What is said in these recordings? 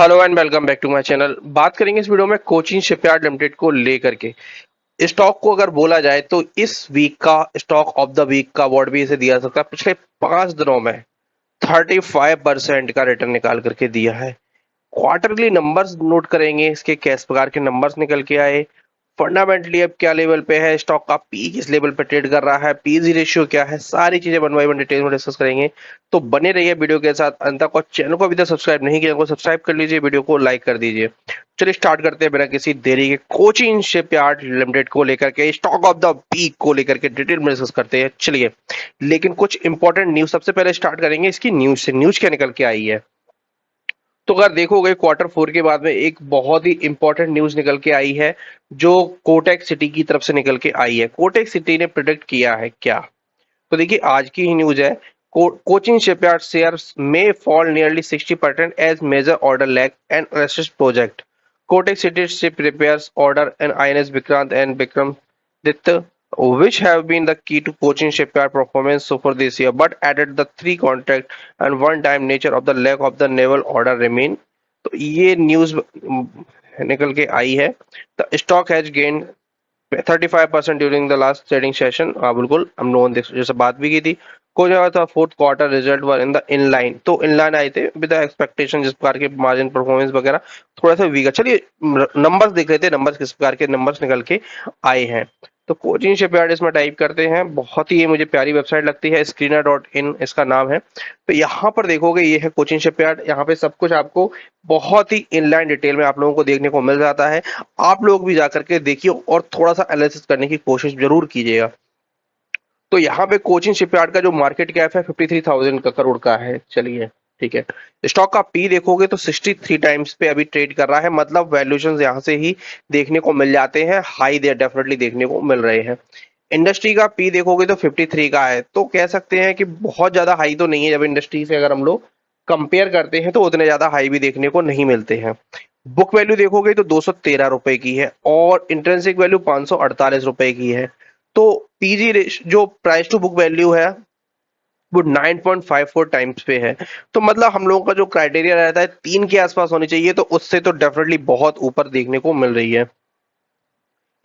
Hello and welcome back to my channel. बात करेंगे इस वीडियो में कोचिन शिपयार्ड लिमिटेड को लेकर के। स्टॉक को अगर बोला जाए तो इस वीक का स्टॉक ऑफ द वीक का अवार्ड भी इसे दिया जा सकता है। पिछले 5 दिनों में 35% का रिटर्न निकाल करके दिया है। क्वार्टरली नंबर्स नोट करेंगे, इसके किस प्रकार के नंबर्स निकल के आए, फंडामेंटली अब क्या लेवल पे है स्टॉक का, पी किस लेवल पे ट्रेड कर रहा है, पीजी रेशियो क्या है, सारी चीजें वन बाय वन डिटेल में डिस्कस करेंगे। तो बने रहिए वीडियो के साथ अंत तक, और चैनल को अभी तक सब्सक्राइब नहीं किया तो सब्सक्राइब कर लीजिए, वीडियो को लाइक कर दीजिए। चलिए स्टार्ट करते हैं बिना किसी देरी के। कोचिन शिपयार्ड लिमिटेड को लेकर के, स्टॉक ऑफ द वीक को लेकर के डिटेल में डिस्कस करते हैं। चलिए, लेकिन कुछ इंपॉर्टेंट न्यूज सबसे पहले स्टार्ट करेंगे इसकी न्यूज से। न्यूज क्या निकल के आई है तो अगर देखोगे Q4 के बाद में एक बहुत ही इंपॉर्टेंट न्यूज निकल के आई है, जो कोटेक सिटी की तरफ से निकल के आई है। कोटेक सिटी ने प्रिडिक्ट किया है क्या, तो देखिए आज की ही न्यूज है। कोचिन शिपयार्ड शेयर्स में fall nearly 60% as major order lag and resist project. Kotak city ship repairs order and INS Vikrant and Vikramaditya, which have been the key to Cochin shipyard performance so far this year, but added the three contract and one-time nature of the lack of the naval order remain। तो ये news निकल के आई है। The stock has gain 35% during the last trading session. हाँ बिल्कुल, हम लोगों ने जैसे बात भी की थी। कुछ था fourth quarter result were in the inline, तो इनलाइन आए थे विद एक्सपेक्टेशन, जिस प्रकार के मार्जिन परफॉर्मेंस वगैरह थोड़ा सा वीक है। चलिए नंबर्स देख लेते हैं, नंबर्स किस प्रकार के नंबर्स निकल के आए हैं। तो कोचिन शिपयार्ड इसमें टाइप करते हैं, बहुत ही ये मुझे प्यारी वेबसाइट लगती है, स्क्रीनर.इन इसका नाम है। तो यहाँ पर देखोगे ये है कोचिन शिपयार्ड, यहाँ पे सब कुछ आपको बहुत ही इनलाइन डिटेल में आप लोगों को देखने को मिल जाता है। आप लोग भी जाकर के देखिए और थोड़ा सा एनालिसिस करने की कोशिश जरूर कीजिएगा। तो यहाँ पे कोचिन शिपयार्ड का जो मार्केट कैप है 53,000 करोड़ का है। चलिए ठीक है, स्टॉक का पी देखोगे तो 63 टाइम्स पे अभी ट्रेड कर रहा है, मतलब वैल्यूएशंस यहाँ से ही देखने को मिल जाते हैं, हाई देयर डेफिनेटली देखने को मिल रहे हैं। इंडस्ट्री का पी देखोगे तो 53 का है, तो कह सकते हैं कि बहुत ज्यादा हाई तो नहीं है। जब इंडस्ट्री से अगर हम लोग कंपेयर करते हैं तो उतने ज्यादा हाई भी देखने को नहीं मिलते हैं। बुक वैल्यू देखोगे तो 213 रुपए की है और इंट्रिंसिक वैल्यू 548 रुपए की है। तो पीजी जो प्राइस टू बुक वैल्यू है वो 9.54 टाइम्स पे है। तो मतलब हम लोगों का जो क्राइटेरिया रहता है 3 के आसपास होनी चाहिए, तो उससे तो डेफिनेटली बहुत ऊपर देखने को मिल रही है।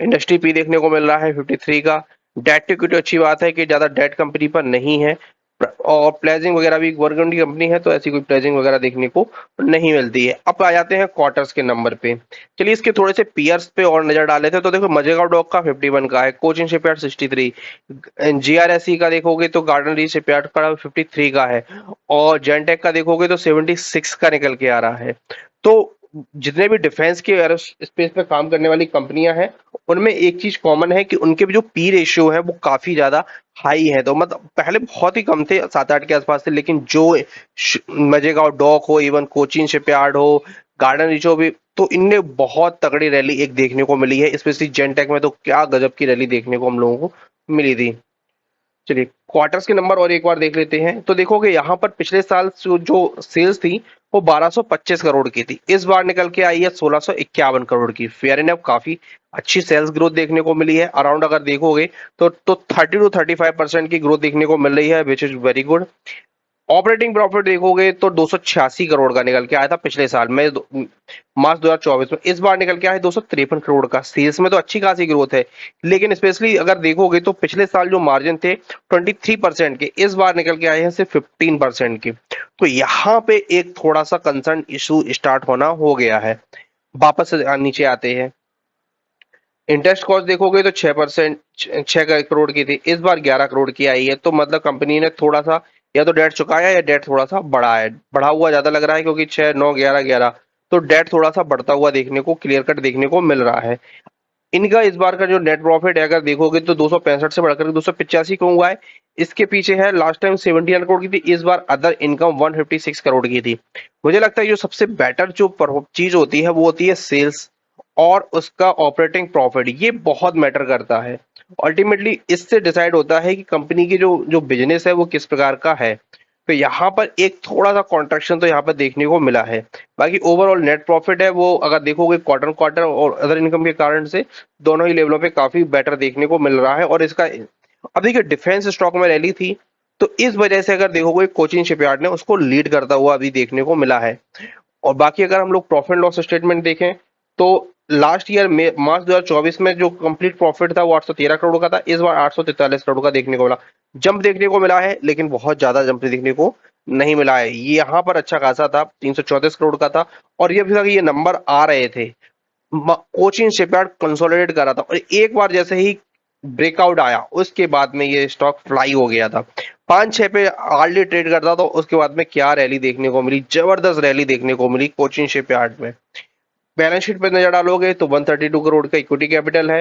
इंडस्ट्री पी देखने को मिल रहा है 53 का। डेट टू इक्विटी अच्छी बात है कि ज्यादा डेट कंपनी पर नहीं है, और प्लेजिंग वगैरह भी वर्गन की कंपनी है, तो ऐसी कोई प्लेजिंग वगैरह देखने को नहीं मिलती है। अब आ जाते हैं क्वार्टर्स के नंबर पे। चलिए इसके थोड़े से पीयर्स पे और नजर डाले थे। तो देखो मजेगांव डॉक का 51 का है, कोचिन शिपयार्ड 63, GRSE का देखोगे तो गार्डन रीच शिपयार्ड का 53 का है, और जेनटेक का देखोगे तो 76 का निकल के आ रहा है। तो जितने भी डिफेंस के एरोस्पेस पे काम करने वाली कंपनियां हैं, उनमें एक चीज कॉमन है कि उनके भी जो पी रेशियो है वो काफी ज्यादा हाई है। तो मतलब पहले बहुत ही कम थे, 7-8 के आसपास थे, लेकिन जो मजेगांव डॉक हो, इवन कोचिन शिपयार्ड हो, गार्डन रीच हो भी, तो इनने बहुत तगड़ी रैली एक देखने को मिली है। स्पेशली जेनटेक में तो क्या गजब की रैली देखने को हम लोगों को मिली थी। चलिए क्वार्टर्स के नंबर और एक बार देख लेते हैं। तो देखोगे यहाँ पर पिछले साल जो सेल्स थी वो 1225 करोड़ की थी, इस बार निकल के आई है 1651 करोड़ की। फेयर इनफ काफी अच्छी सेल्स ग्रोथ देखने को मिली है। अराउंड अगर देखोगे तो 30 to 35% की ग्रोथ देखने को मिल रही है, which is very good. Operating profit देखोगे तो 286 करोड़ का निकल के आया था पिछले साल में, मार्च 2024 में। इस बार निकल के आया है 253 करोड़ का। सेल्स में तो अच्छी खासी ग्रोथ है, लेकिन स्पेशली अगर देखोगे तो पिछले साल जो मार्जिन थे 23% के, इस बार निकल के आए हैं सिर्फ 15% के। तो यहाँ पे एक थोड़ा सा कंसर्न इशू स्टार्ट होना हो गया है। वापस से नीचे आते हैं। इंटरेस्ट कॉस्ट देखोगे तो 6%, 6 करोड़ की थी, इस बार 11 करोड़ की आई है। तो मतलब कंपनी ने थोड़ा सा या तो डेट चुकाया या डेट थोड़ा सा बढ़ा है, बढ़ा हुआ ज्यादा लग रहा है, क्योंकि 6 9 11 11, तो डेट थोड़ा सा बढ़ता हुआ देखने को क्लियर कट देखने को मिल रहा है। इनका इस बार का जो नेट प्रॉफिट है अगर देखोगे तो 265 से बढ़कर 285 क्यों हुआ है, इसके पीछे है लास्ट टाइम 71 करोड़ की थी, इस बार अदर इनकम 156 करोड़ की थी। मुझे लगता है जो सबसे बेटर जो चीज होती है वो होती है सेल्स और उसका ऑपरेटिंग प्रॉफिट, ये बहुत मैटर करता है। अल्टीमेटली इससे डिसाइड होता है कि कंपनी की जो जो बिजनेस है वो किस प्रकार का है। तो यहाँ पर एक थोड़ा सा कॉन्ट्रैक्शन तो यहाँ पर देखने को मिला है। बाकी ओवरऑल नेट प्रॉफिट है वो अगर देखोगे क्वार्टर क्वार्टर और अदर इनकम के कारण से दोनों ही लेवलों पे काफी बेटर देखने को मिल रहा है। और इसका अब देखिए डिफेंस स्टॉक में रैली थी, तो इस वजह से अगर देखोगे कोचिन शिपयार्ड ने उसको लीड करता हुआ अभी देखने को मिला है। और बाकी अगर हम लोग प्रॉफिट लॉस स्टेटमेंट देखें तो लास्ट ईयर में मार्च 2024 में जो कंप्लीट प्रॉफिट था वो 813 करोड़ का था, इस बार 843 करोड़ का देखने को मिला। जंप देखने को मिला है लेकिन बहुत ज्यादा जंप देखने को नहीं मिला है। ये यहाँ पर अच्छा खासा था, 334 करोड़ का था। और ये अभी तक ये नंबर आ रहे थे, कोचिन शिपयार्ड कंसोलिडेट कर रहा था, और एक बार जैसे ही ब्रेकआउट आया उसके बाद में ये स्टॉक फ्लाई हो गया था। 5-6 पे हार्डली ट्रेड करता था, उसके बाद में क्या रैली देखने को मिली, जबरदस्त रैली देखने को मिली कोचिन शिपयार्ड में। बैलेंस शीट पे नजर डालोगे तो 132 करोड़ का इक्विटी कैपिटल है,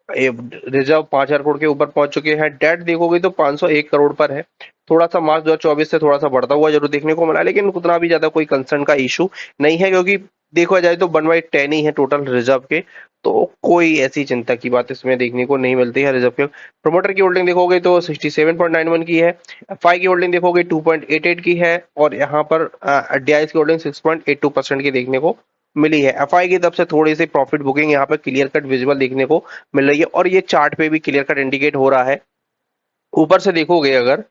रिजर्व 5,000 करोड़ के ऊपर पहुंच चुके हैं। डेट देखोगे तो 501 करोड़ पर है। थोड़ा सा मार्च 2024 से थोड़ा सा बढ़ता हुआ जरूर देखने को मिला, लेकिन उतना भी ज्यादा कोई कंसर्न का इशू नहीं है, क्योंकि देखा जाए तो 1/10 ही है टोटल रिजर्व के, तो कोई ऐसी चिंता की बात इसमें देखने को नहीं मिलती है रिजर्व के। प्रमोटर की होल्डिंग देखोगे तो 67.91 की है, एफआई की होल्डिंग देखोगे 2.88 की है, और यहाँ पर डीआईएस की होल्डिंग 6.82% की देखने को मिली है। एफआई की तरफ से थोड़ी सी प्रॉफिट बुकिंग यहाँ पर क्लियर कट विजुअल देखने को मिल रही है, और ये चार्ट पे भी क्लियर कट इंडिकेट हो रहा है। ऊपर से देखोगे अगर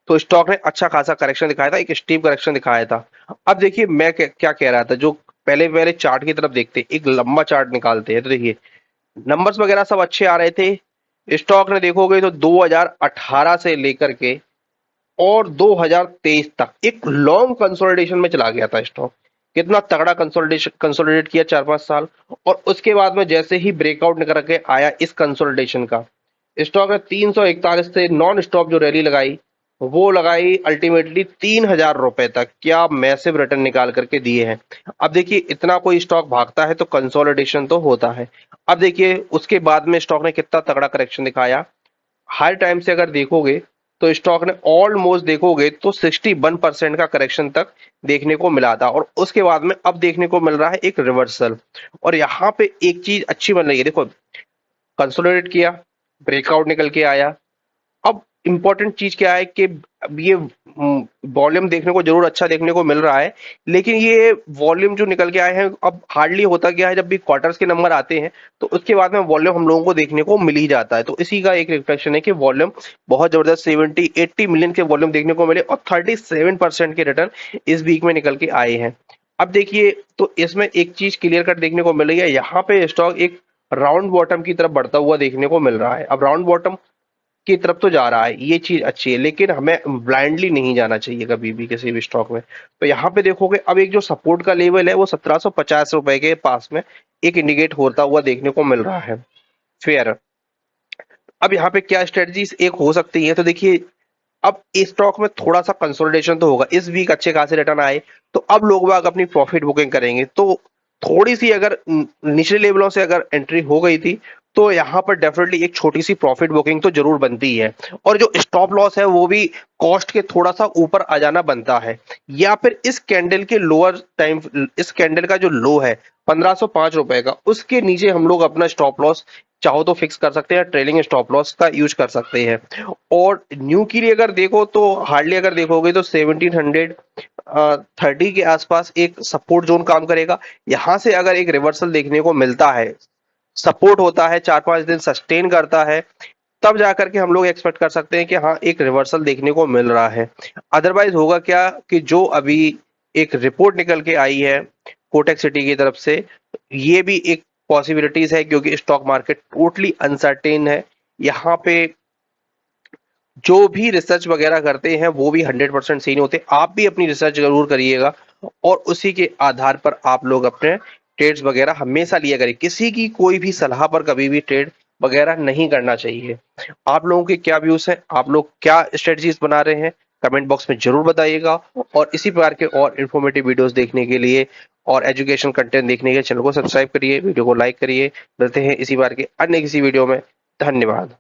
तो स्टॉक ने अच्छा खासा करेक्शन दिखाया था, एक स्टीप करेक्शन दिखाया था। अब देखिए मैं क्या कह रहा था, जो पहले पहले चार्ट की तरफ देखते, एक लंबा चार्ट निकालते हैं, तो देखिए नंबर्स वगैरह सब अच्छे आ रहे थे। स्टॉक ने देखोगे तो 2018 से लेकर के और 2023 तक एक लॉन्ग कंसोलिडेशन में चला गया था स्टॉक। कितना तगड़ा कंसोलिडेट किया 4-5 साल, और उसके बाद में जैसे ही ब्रेकआउट निकल के आया इस कंसोलिडेशन का, स्टॉक ने 341 से नॉन स्टॉप जो रैली लगाई वो लगाई अल्टीमेटली 3,000 रुपए तक। क्या मैसिव रिटर्न निकाल करके दिए हैं। अब देखिए इतना कोई स्टॉक भागता है तो कंसोलिडेशन तो होता है। अब देखिए उसके बाद में स्टॉक ने कितना तगड़ा करेक्शन दिखाया। हाई टाइम से अगर देखोगे तो स्टॉक ने ऑलमोस्ट देखोगे तो 61% का करेक्शन तक देखने को मिला था, और उसके बाद में अब देखने को मिल रहा है एक रिवर्सल। और यहाँ पे एक चीज अच्छी बन रही है, देखो कंसोलिडेट किया, ब्रेकआउट निकल के आया। अब इंपॉर्टेंट चीज क्या है कि अब ये वॉल्यूम देखने को जरूर अच्छा देखने को मिल रहा है, लेकिन ये वॉल्यूम जो निकल के आए हैं अब हार्डली होता क्या है, जब भी क्वार्टर्स के नंबर आते हैं तो उसके बाद में वॉल्यूम हम लोगों को देखने को मिल ही जाता है। तो इसी का एक रिफ्लेक्शन है कि वॉल्यूम बहुत जबरदस्त 70-80 मिलियन के वॉल्यूम देखने को मिले, और 37% के रिटर्न इस वीक में निकल के आए हैं। अब देखिए तो इसमें एक चीज क्लियर कट देखने को मिल रही है, यहाँ पे स्टॉक एक राउंड बॉटम की तरफ बढ़ता हुआ देखने को मिल रहा है। अब राउंड बॉटम की तरफ तो जा रहा है, ये चीज अच्छी है, लेकिन हमें ब्लाइंडली नहीं जाना चाहिए कभी भी किसी भी स्टॉक में। तो यहाँ पे देखोगे अब एक जो सपोर्ट का लेवल है वो 1750 रुपए के पास में एक इंडिकेट होता हुआ देखने को मिल रहा है। फेयर। अब यहाँ पे क्या स्ट्रेटजीज एक हो सकती है, तो देखिए अब इस स्टॉक में थोड़ा सा कंसोलिडेशन तो होगा, इस वीक अच्छे खासे रिटर्न आए तो अब लोग बाग अपनी प्रॉफिट बुकिंग करेंगे, तो थोड़ी सी अगर निचले लेवलों से अगर एंट्री हो गई थी तो यहाँ पर डेफिनेटली एक छोटी सी प्रॉफिट बुकिंग तो जरूर बनती है, और जो स्टॉप लॉस है वो भी कॉस्ट के थोड़ा सा ऊपर आ जाना बनता है, या फिर इस कैंडल के लोअर टाइम, इस कैंडल का जो लो है 1505 रुपए का, उसके नीचे हम लोग अपना स्टॉप लॉस चाहो तो फिक्स कर सकते हैं, ट्रेलिंग स्टॉप लॉस का यूज कर सकते हैं। और न्यू के लिए अगर देखो तो हार्डली अगर देखोगे तो 1730 के आसपास एक सपोर्ट जोन काम करेगा। यहां से अगर एक रिवर्सल देखने को मिलता है, सपोर्ट होता है 4-5 दिन सस्टेन करता है, तब जाकर के हम लोग एक्सपेक्ट कर सकते हैं कि हाँ एक रिवर्सल देखने को मिल रहा है। अदरवाइज होगा क्या कि जो अभी एक रिपोर्ट निकल के आई है कोटेक सिटी की तरफ से, ये भी एक पॉसिबिलिटीज है, क्योंकि स्टॉक मार्केट टोटली अनसर्टेन है। यहाँ पे जो भी रिसर्च वगैरह करते हैं वो भी 100% सही नहीं होते। आप भी अपनी रिसर्च जरूर करिएगा, और उसी के आधार पर आप लोग अपने ट्रेड्स वगैरह हमेशा लिया करें। किसी की कोई भी सलाह पर कभी भी ट्रेड वगैरह नहीं करना चाहिए। आप लोगों के क्या व्यूज हैं, आप लोग क्या स्ट्रेटजीज बना रहे हैं, कमेंट बॉक्स में जरूर बताइएगा। और इसी प्रकार के और इन्फॉर्मेटिव वीडियोस देखने के लिए और एजुकेशन कंटेंट देखने के लिए चैनल को सब्सक्राइब करिए, वीडियो को लाइक करिए। मिलते हैं इसी बार के अन्य किसी वीडियो में। धन्यवाद।